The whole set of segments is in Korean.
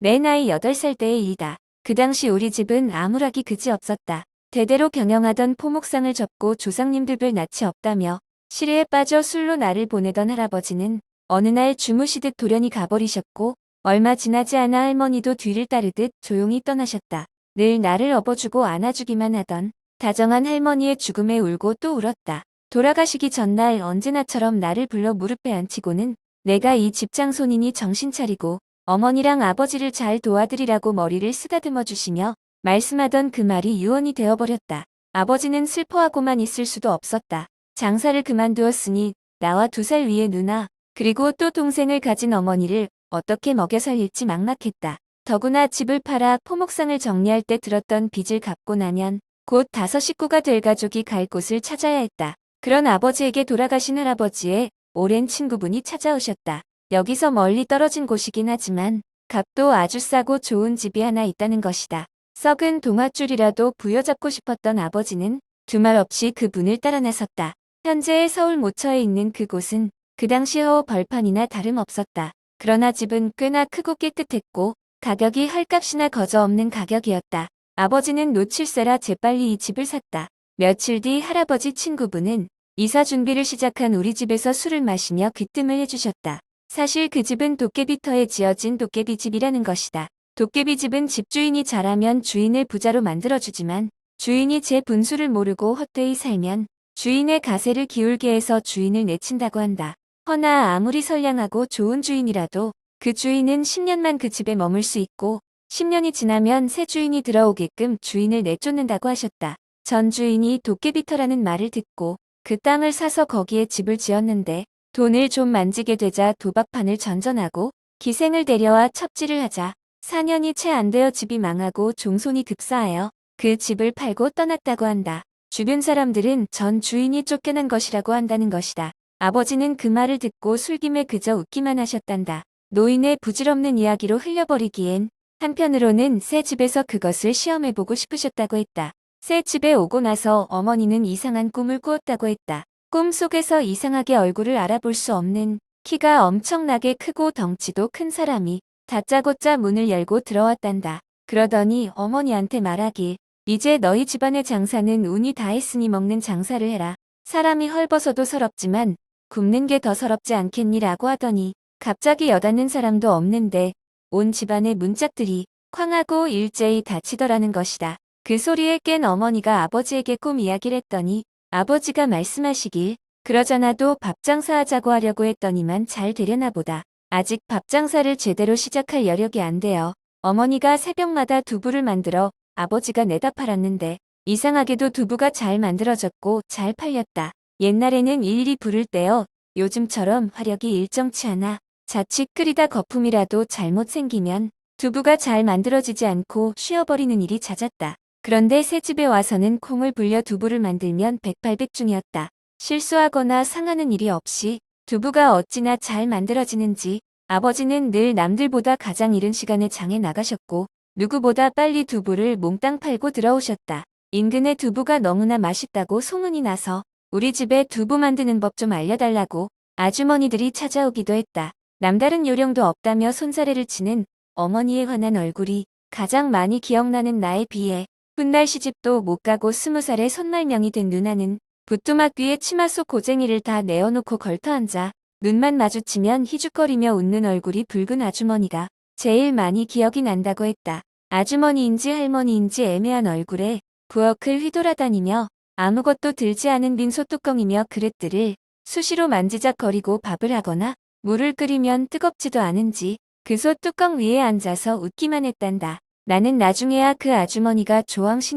내 나이 8살 때의 일이다. 그 당시 우리 집은 아무락이 그지 없었다. 대대로 경영하던 포목상을 접고 조상님들 낯이 없다며 시리에 빠져 술로 나를 보내던 할아버지는 어느 날 주무시듯 돌연히 가버리셨고 얼마 지나지 않아 할머니도 뒤를 따르듯 조용히 떠나셨다. 늘 나를 업어주고 안아주기만 하던 다정한 할머니의 죽음에 울고 또 울었다. 돌아가시기 전날 언제나처럼 나를 불러 무릎에 앉히고는 내가 이 집 장손이니 정신 차리고 어머니랑 아버지를 잘 도와드리라고 머리를 쓰다듬어 주시며 말씀하던 그 말이 유언이 되어버렸다. 아버지는 슬퍼하고만 있을 수도 없었다. 장사를 그만두었으니 나와 2살 위의 누나 그리고 또 동생을 가진 어머니를 어떻게 먹여 살릴지 막막했다. 더구나 집을 팔아 포목상을 정리할 때 들었던 빚을 갚고 나면 곧 5식구가 될 가족이 갈 곳을 찾아야 했다. 그런 아버지에게 돌아가신 할아버지의 오랜 친구분이 찾아오셨다. 여기서 멀리 떨어진 곳이긴 하지만 값도 아주 싸고 좋은 집이 하나 있다는 것이다. 썩은 동아줄이라도 부여잡고 싶었던 아버지는 두말 없이 그분을 따라 나섰다. 현재의 서울 모처에 있는 그곳은 그 당시와 벌판이나 다름없었다. 그러나 집은 꽤나 크고 깨끗했고 가격이 헐값이나 거저없는 가격이었다. 아버지는 놓칠세라 재빨리 이 집을 샀다. 며칠 뒤 할아버지 친구분은 이사 준비를 시작한 우리 집에서 술을 마시며 귀뜸을 해주셨다. 사실 그 집은 도깨비터에 지어진 도깨비집이라는 것이다. 도깨비집은 집주인이 잘하면 주인을 부자로 만들어주지만 주인이 제 분수를 모르고 헛되이 살면 주인의 가세를 기울게 해서 주인을 내친다고 한다. 허나 아무리 선량하고 좋은 주인이라도 그 주인은 10년만 그 집에 머물 수 있고 10년이 지나면 새 주인이 들어오게끔 주인을 내쫓는다고 하셨다. 전 주인이 도깨비터라는 말을 듣고 그 땅을 사서 거기에 집을 지었는데 돈을 좀 만지게 되자 도박판을 전전하고 기생을 데려와 첩질을 하자 4년이 채 안 되어 집이 망하고 종손이 급사하여 그 집을 팔고 떠났다고 한다. 주변 사람들은 전 주인이 쫓겨난 것이라고 한다는 것이다. 아버지는 그 말을 듣고 술김에 그저 웃기만 하셨단다. 노인의 부질없는 이야기로 흘려버리기엔 한편으로는 새 집에서 그것을 시험해보고 싶으셨다고 했다. 새 집에 오고 나서 어머니는 이상한 꿈을 꾸었다고 했다. 꿈속에서 이상하게 얼굴을 알아볼 수 없는 키가 엄청나게 크고 덩치도 큰 사람이 다짜고짜 문을 열고 들어왔단다. 그러더니 어머니한테 말하길 이제 너희 집안의 장사는 운이 다했으니 먹는 장사를 해라. 사람이 헐벗어도 서럽지만 굶는 게 더 서럽지 않겠니라고 하더니 갑자기 여닫는 사람도 없는데 온 집안의 문짝들이 쾅하고 일제히 닫히더라는 것이다. 그 소리에 깬 어머니가 아버지에게 꿈 이야기를 했더니 아버지가 말씀하시길 그러잖아도 밥장사 하자고 하려고 했더니만 잘 되려나 보다. 아직 밥장사를 제대로 시작할 여력이 안 되어 어머니가 새벽마다 두부를 만들어 아버지가 내다 팔았는데 이상하게도 두부가 잘 만들어졌고 잘 팔렸다. 옛날에는 일일이 불을 떼어 요즘처럼 화력이 일정치 않아 자칫 끓이다 거품이라도 잘못 생기면 두부가 잘 만들어지지 않고 쉬어버리는 일이 잦았다. 그런데 새 집에 와서는 콩을 불려 두부를 만들면 백발백중이었다. 실수하거나 상하는 일이 없이 두부가 어찌나 잘 만들어지는지 아버지는 늘 남들보다 가장 이른 시간에 장에 나가셨고 누구보다 빨리 두부를 몽땅 팔고 들어오셨다. 인근의 두부가 너무나 맛있다고 소문이 나서 우리 집에 두부 만드는 법 좀 알려달라고 아주머니들이 찾아오기도 했다. 남다른 요령도 없다며 손사래를 치는 어머니의 환한 얼굴이 가장 많이 기억나는 나에 비해 훗날 시집도 못 가고 20살에 손말명이 된 누나는 부뚜막 위에 치마 속 고쟁이를 다 내어놓고 걸터앉아 눈만 마주치면 희죽거리며 웃는 얼굴이 붉은 아주머니가 제일 많이 기억이 난다고 했다. 아주머니인지 할머니인지 애매한 얼굴에 부엌을 휘돌아다니며 아무것도 들지 않은 빈 솥뚜껑이며 그릇들을 수시로 만지작거리고 밥을 하거나 물을 끓이면 뜨겁지도 않은지 그 솥뚜껑 위에 앉아서 웃기만 했단다. 나는 나중에야 그 아주머니가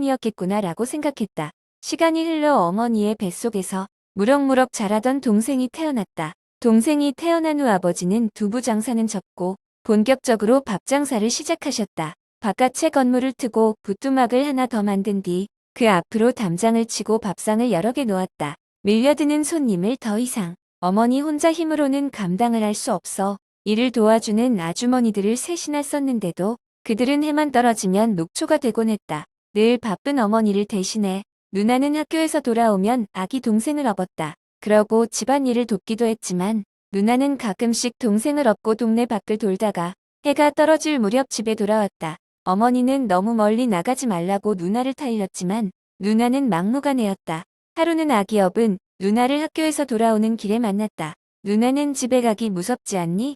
조왕신이었겠구나라고 생각했다. 시간이 흘러 어머니의 뱃속에서 무럭무럭 자라던 동생이 태어났다. 동생이 태어난 후 아버지는 두부 장사는 접고 본격적으로 밥 장사를 시작하셨다. 바깥에 건물을 트고 부뚜막을 하나 더 만든 뒤 그 앞으로 담장을 치고 밥상을 여러 개 놓았다. 밀려드는 손님을 더 이상 어머니 혼자 힘으로는 감당을 할 수 없어 이를 도와주는 아주머니들을 셋이나 썼는데도 그들은 해만 떨어지면 녹초가 되곤 했다. 늘 바쁜 어머니를 대신해 누나는 학교에서 돌아오면 아기 동생을 업었다. 그러고 집안일을 돕기도 했지만 누나는 가끔씩 동생을 업고 동네 밖을 돌다가 해가 떨어질 무렵 집에 돌아왔다. 어머니는 너무 멀리 나가지 말라고 누나를 타일렀지만 누나는 막무가내였다. 하루는 아기 업은 누나를 학교에서 돌아오는 길에 만났다. 누나는 집에 가기 무섭지 않니?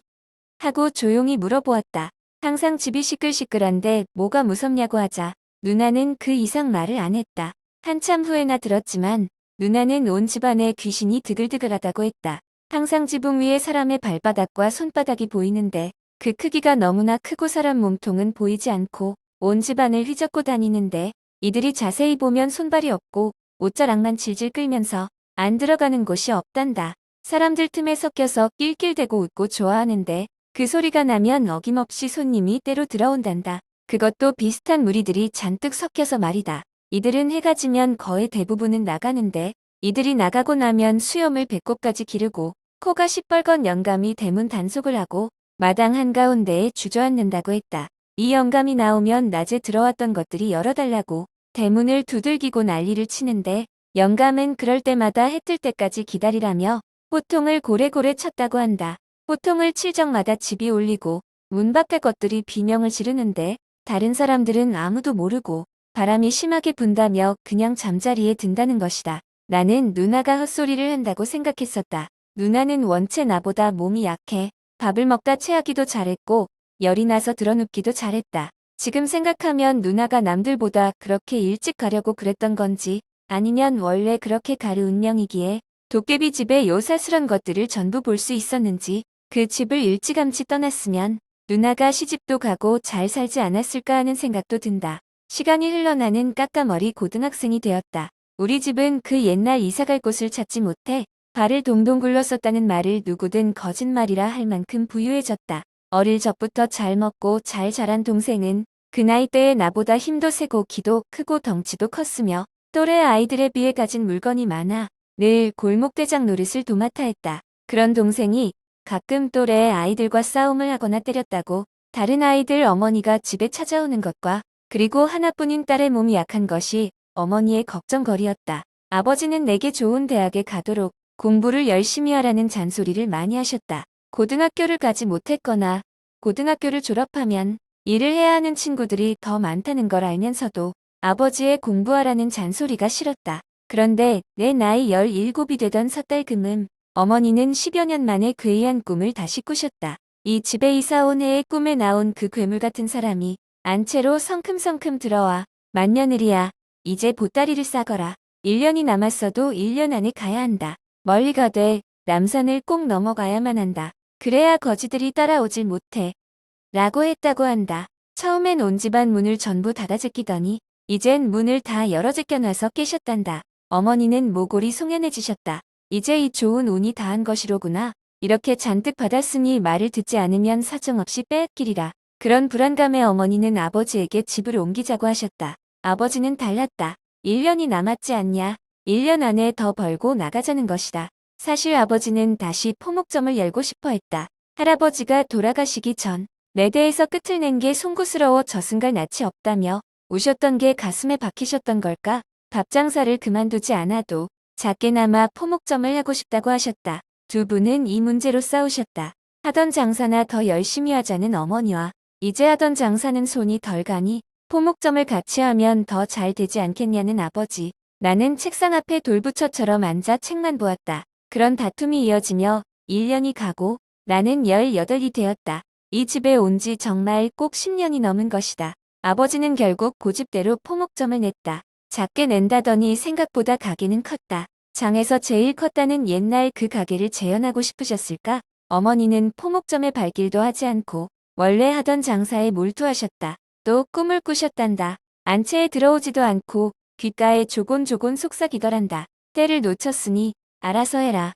하고 조용히 물어보았다. 항상 집이 시끌시끌한데 뭐가 무섭냐고 하자 누나는 그 이상 말을 안 했다. 한참 후에나 들었지만 누나는 온 집안에 귀신이 드글드글하다고 했다. 항상 지붕 위에 사람의 발바닥과 손바닥이 보이는데 그 크기가 너무나 크고 사람 몸통은 보이지 않고 온 집안을 휘젓고 다니는데 이들이 자세히 보면 손발이 없고 옷자락만 질질 끌면서 안 들어가는 곳이 없단다. 사람들 틈에 섞여서 낄낄대고 웃고 좋아하는데 그 소리가 나면 어김없이 손님이 때로 들어온단다. 그것도 비슷한 무리들이 잔뜩 섞여서 말이다. 이들은 해가 지면 거의 대부분은 나가는데 이들이 나가고 나면 수염을 배꼽까지 기르고 코가 시뻘건 영감이 대문 단속을 하고 마당 한가운데에 주저앉는다고 했다. 이 영감이 나오면 낮에 들어왔던 것들이 열어달라고 대문을 두들기고 난리를 치는데 영감은 그럴 때마다 해 뜰 때까지 기다리라며 호통을 고래고래 쳤다고 한다. 호통을 칠 적마다 집이 울리고 문 밖의 것들이 비명을 지르는데 다른 사람들은 아무도 모르고 바람이 심하게 분다며 그냥 잠자리에 든다는 것이다. 나는 누나가 헛소리를 한다고 생각했었다. 누나는 원체 나보다 몸이 약해 밥을 먹다 체하기도 잘했고 열이 나서 드러눕기도 잘했다. 지금 생각하면 누나가 남들보다 그렇게 일찍 가려고 그랬던 건지 아니면 원래 그렇게 가르 운명이기에 도깨비 집의 요사스런 것들을 전부 볼 수 있었는지 그 집을 일찌감치 떠났으면 누나가 시집도 가고 잘 살지 않았을까 하는 생각도 든다. 시간이 흘러 나는 까까머리 고등학생이 되었다. 우리 집은 그 옛날 이사갈 곳을 찾지 못해 발을 동동 굴렀었다는 말을 누구든 거짓말이라 할 만큼 부유해졌다. 어릴 적부터 잘 먹고 잘 자란 동생은 그 나이대에 나보다 힘도 세고 키도 크고 덩치도 컸으며 또래 아이들에 비해 가진 물건이 많아 늘 골목대장 노릇을 도맡아 했다. 그런 동생이 가끔 또래 아이들과 싸움을 하거나 때렸다고 다른 아이들 어머니가 집에 찾아오는 것과 그리고 하나뿐인 딸의 몸이 약한 것이 어머니의 걱정거리였다. 아버지는 내게 좋은 대학에 가도록 공부를 열심히 하라는 잔소리를 많이 하셨다. 고등학교를 가지 못했거나 고등학교를 졸업하면 일을 해야 하는 친구들이 더 많다는 걸 알면서도 아버지의 공부하라는 잔소리가 싫었다. 그런데 내 나이 17이 되던 섣달금은 어머니는 10여 년 만에 괴이한 꿈을 다시 꾸셨다. 이 집에 이사 온 해에 꿈에 나온 그 괴물 같은 사람이 안채로 성큼성큼 들어와 만며느리야 이제 보따리를 싸거라. 1년이 남았어도 1년 안에 가야 한다. 멀리 가되 남산을 꼭 넘어가야만 한다. 그래야 거지들이 따라오질 못해. 라고 했다고 한다. 처음엔 온 집안 문을 전부 닫아 제끼더니 이젠 문을 다 열어 제껴놔서 깨셨단다. 어머니는 모골이 송연해지셨다. 이제 이 좋은 운이 다한 것이로구나. 이렇게 잔뜩 받았으니 말을 듣지 않으면 사정없이 빼앗기리라. 그런 불안감에 어머니는 아버지에게 집을 옮기자고 하셨다. 아버지는 달랐다. 1년이 남았지 않냐. 1년 안에 더 벌고 나가자는 것이다. 사실 아버지는 다시 포목점을 열고 싶어 했다. 할아버지가 돌아가시기 전 내 대에서 끝을 낸 게 송구스러워 저승갈 낯이 없다며 우셨던 게 가슴에 박히셨던 걸까? 밥 장사를 그만두지 않아도 작게나마 포목점을 하고 싶다고 하셨다. 두 분은 이 문제로 싸우셨다. 하던 장사나 더 열심히 하자는 어머니와 이제 하던 장사는 손이 덜 가니 포목점을 같이 하면 더 잘 되지 않겠냐는 아버지. 나는 책상 앞에 돌부처처럼 앉아 책만 보았다. 그런 다툼이 이어지며 1년이 가고 나는 18이 되었다. 이 집에 온 지 정말 꼭 10년이 넘은 것이다. 아버지는 결국 고집대로 포목점을 냈다. 작게 낸다더니 생각보다 가게는 컸다. 장에서 제일 컸다는 옛날 그 가게를 재현하고 싶으셨을까? 어머니는 포목점에 발길도 하지 않고 원래 하던 장사에 몰두하셨다. 또 꿈을 꾸셨단다. 안채에 들어오지도 않고 귓가에 조곤조곤 속삭이더란다. 때를 놓쳤으니 알아서 해라.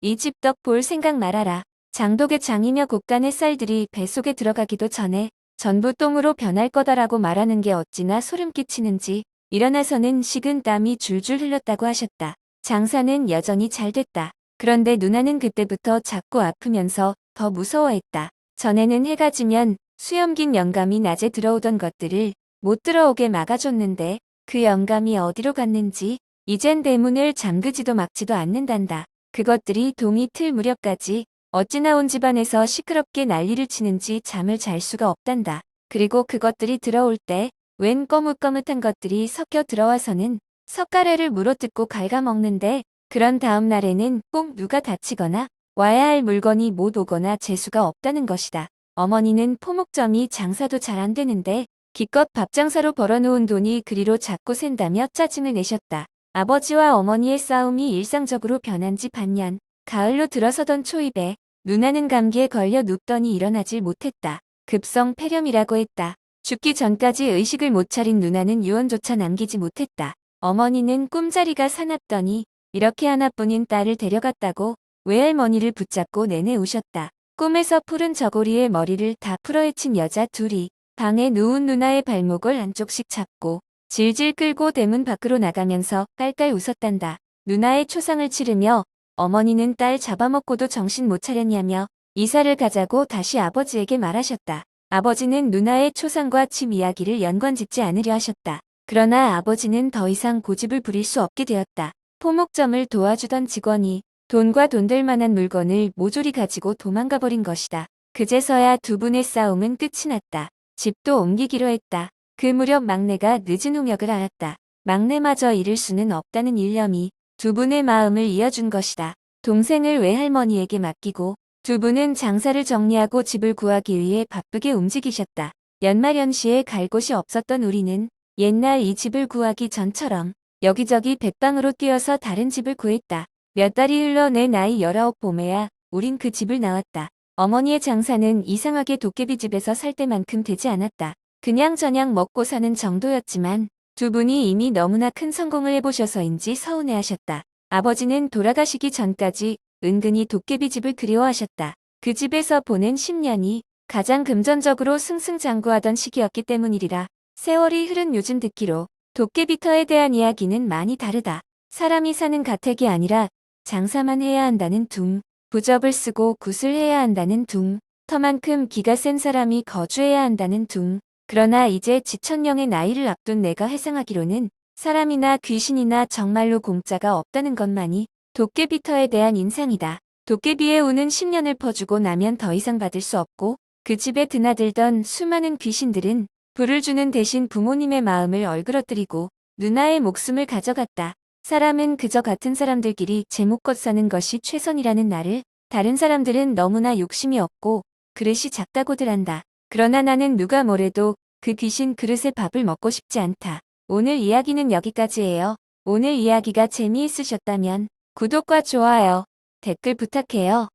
이 집 떡 볼 생각 말아라. 장독의 장이며 곱간의 쌀들이 뱃속에 들어가기도 전에 전부 똥으로 변할 거다라고 말하는 게 어찌나 소름 끼치는지 일어나서는 식은 땀이 줄줄 흘렀다고 하셨다. 장사는 여전히 잘 됐다. 그런데 누나는 그때부터 자꾸 아프면서 더 무서워했다. 전에는 해가 지면 수염 긴 영감이 낮에 들어오던 것들을 못 들어오게 막아줬는데 그 영감이 어디로 갔는지 이젠 대문을 잠그지도 막지도 않는단다. 그것들이 동이 틀 무렵까지 어찌나 온 집안에서 시끄럽게 난리를 치는지 잠을 잘 수가 없단다. 그리고 그것들이 들어올 때 웬 거뭇거뭇한 것들이 섞여 들어와서는 석가래를 물어뜯고 갉아먹는데 그런 다음 날에는 꼭 누가 다치거나 와야 할 물건이 못 오거나 재수가 없다는 것이다. 어머니는 포목점이 장사도 잘 안 되는데 기껏 밥장사로 벌어놓은 돈이 그리로 자꾸 샌다며 짜증을 내셨다. 아버지와 어머니의 싸움이 일상적으로 변한 지 반년. 가을로 들어서던 초입에 누나는 감기에 걸려 눕더니 일어나질 못했다. 급성 폐렴이라고 했다. 죽기 전까지 의식을 못 차린 누나는 유언조차 남기지 못했다. 어머니는 꿈자리가 사납더니 이렇게 하나뿐인 딸을 데려갔다고 외할머니를 붙잡고 내내 우셨다. 꿈에서 푸른 저고리에 머리를 다 풀어헤친 여자 둘이 방에 누운 누나의 발목을 한쪽씩 잡고 질질 끌고 대문 밖으로 나가면서 깔깔 웃었단다. 누나의 초상을 치르며 어머니는 딸 잡아먹고도 정신 못 차렸냐며 이사를 가자고 다시 아버지에게 말하셨다. 아버지는 누나의 초상과 집 이야기를 연관짓지 않으려 하셨다. 그러나 아버지는 더 이상 고집을 부릴 수 없게 되었다. 포목점을 도와주던 직원이 돈과 돈 될 만한 물건을 모조리 가지고 도망가 버린 것이다. 그제서야 두 분의 싸움은 끝이 났다. 집도 옮기기로 했다. 그 무렵 막내가 늦은 홍역을 알았다. 막내마저 잃을 수는 없다는 일념이 두 분의 마음을 이어준 것이다. 동생을 외할머니에게 맡기고 두 분은 장사를 정리하고 집을 구하기 위해 바쁘게 움직이셨다. 연말연시에 갈 곳이 없었던 우리는 옛날 이 집을 구하기 전처럼 여기저기 백방으로 뛰어서 다른 집을 구했다. 몇 달이 흘러 내 나이 19 봄에야 우린 그 집을 나왔다. 어머니의 장사는 이상하게 도깨비집에서 살 때만큼 되지 않았다. 그냥저냥 먹고 사는 정도였지만 두 분이 이미 너무나 큰 성공을 해보셔서인지 서운해하셨다. 아버지는 돌아가시기 전까지 은근히 도깨비집을 그리워하셨다. 그 집에서 보낸 10년이 가장 금전적으로 승승장구하던 시기였기 때문이리라. 세월이 흐른 요즘 듣기로 도깨비터에 대한 이야기는 많이 다르다. 사람이 사는 가택이 아니라 장사만 해야 한다는 둥, 부접을 쓰고 굿을 해야 한다는 둥, 터만큼 기가 센 사람이 거주해야 한다는 둥. 그러나 이제 지천령의 나이를 앞둔 내가 회상하기로는 사람이나 귀신이나 정말로 공짜가 없다는 것만이 도깨비터에 대한 인상이다. 도깨비의 운은 10년을 퍼주고 나면 더 이상 받을 수 없고 그 집에 드나들던 수많은 귀신들은 불을 주는 대신 부모님의 마음을 얼그러뜨리고 누나의 목숨을 가져갔다. 사람은 그저 같은 사람들끼리 제목껏 사는 것이 최선이라는 나를 다른 사람들은 너무나 욕심이 없고 그릇이 작다고들 한다. 그러나 나는 누가 뭐래도 그 귀신 그릇에 밥을 먹고 싶지 않다. 오늘 이야기는 여기까지예요. 오늘 이야기가 재미있으셨다면 구독과 좋아요, 댓글 부탁해요.